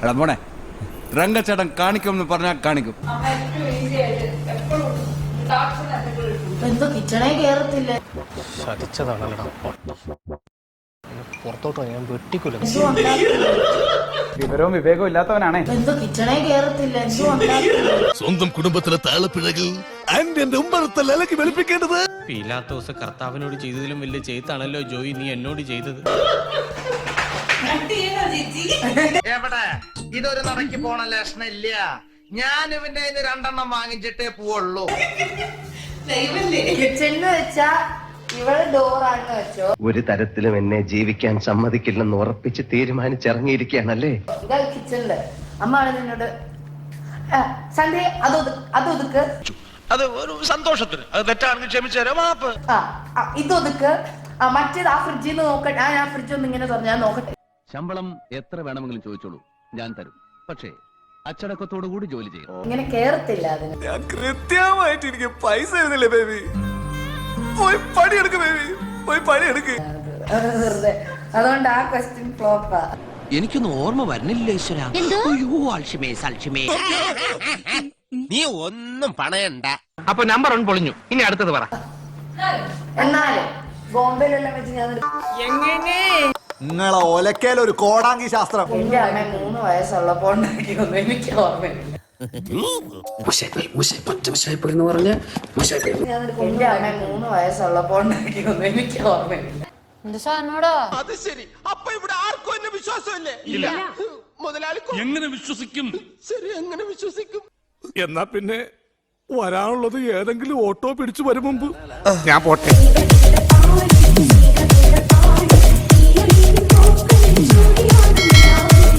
എടാ മോനെ, രംഗച്ചേട്ടൻ കാണിക്കുമെന്ന് പറഞ്ഞാൽ കാണിക്കും. എന്തോ കിച്ചണേ കേറത്തില്ല. ചതിച്ചതാണല്ലടാ. പുറത്തോട്ടോ ഞാൻ വെട്ടിക്കൊല്ലും. വിവരവും വിവേകവും ഇല്ലാത്തവനാണേ. എന്തോ കിച്ചണേ കേറത്തില്ല. എന്തോ സ്വന്തം കുടുംബത്തിലെ താളപ്പിഴകൾ എന്റെ ഉമ്മറത്തെ അലക്കി വെളുപ്പിക്കേണ്ടത്. പീലാത്തോസ് കർത്താവിനോട് ചെയ്തതിലും വലിയ ചെയ്താണല്ലോ ജോയി നീ എന്നോട് ചെയ്തത്. എവിടെ ഇതൊരു നടക്കി പോണ ലക്ഷണം ഇല്ല. ഞാൻ ഇവന്റെ കയ്യിന്ന് 2 എണ്ണം വാങ്ങിച്ചിട്ടേ പോവുള്ളൂ. കിച്ചണിന്ന് വെച്ചാ ഇവിടെ ഡോറാണെന്ന് വെച്ചോ. ഒരു തരത്തിലും എന്നെ ജീവിക്കാൻ സമ്മതിക്കില്ലെന്ന് ഉറപ്പിച്ച് തീരുമാനിച്ചിറങ്ങിയിരിക്കുകയാണല്ലേ. ഇതാ കിച്ചണില് അമ്മാണ് നിന്നോട് സന്ധ്യ അതൊതുക്ക്. അത് ഒരു സന്തോഷത്തിന് അത് തെറ്റാണെങ്കിൽ ക്ഷമിച്ചു തരാം, മാപ്പ്. ഇതൊതുക്ക്. മറ്റേത് ആ ഫ്രിഡ്ജിൽ നിന്ന് നോക്കട്ടെ. ഞാൻ ഫ്രിഡ്ജ് ഒന്ന് ഇങ്ങനെ തുറന്ന് ഞാൻ നോക്കട്ടെ. ശമ്പളം എത്ര വേണമെങ്കിലും ചോദിച്ചോളൂ, ഞാൻ തരും. പക്ഷേ അച്ചടക്കത്തോടു കൂടി ജോലി ചെയ്യും. ഇങ്ങനെ കേറത്തില്ല അതിന്. ഞാൻ കൃത്യമായിട്ട് എനിക്ക് പൈസ തരുന്നില്ലേ ബേബി. പോയി പണിയെടുക്ക് ബേബി, പോയി പണിയെടുക്ക്. വെറുതെ അതുകൊണ്ട് ആ ക്വസ്റ്റ്യൻ ഫ്ലോപ്പാ. എനിക്കൊന്നും ഓർമ്മ വരുന്നില്ല ഈശ്വര. അൽഷിമേ നീ ഒന്നും പണയണ്ട. അപ്പൊ നമ്പർ 1 പൊളിഞ്ഞു. ഇനി അടുത്തത് പറ. എന്നാലും ബോംബെയിലെല്ലാം വെച്ച് ഞാൻ നിങ്ങളെ ഒലക്കേലൊരു കോടാങ്കി ശാസ്ത്രം. എന്റെ അമ്മ 3 വയസ്സുള്ളപ്പോ ഉണ്ടാക്കിയൊന്നും എനിക്ക് ഓർമ്മയില്ല. എന്റെ അമ്മ 3 വയസ്സുള്ളപ്പോ ഉണ്ടാക്കിയൊന്നും എനിക്ക് ഓർമ്മയില്ല. അത് ശരി. അപ്പൊ ഇവിടെ ആർക്കും എന്നെ വിശ്വാസമില്ലേ? ഇല്ല. മുതലാളി എങ്ങനെ വിശ്വസിക്കും? ശരി, എങ്ങനെ വിശ്വസിക്കും? എന്നാ പിന്നെ വരാനുള്ളത് ഏതെങ്കിലും ഓട്ടോ പിടിച്ചു വരും മുമ്പ് ഞാൻ പോട്ടെ.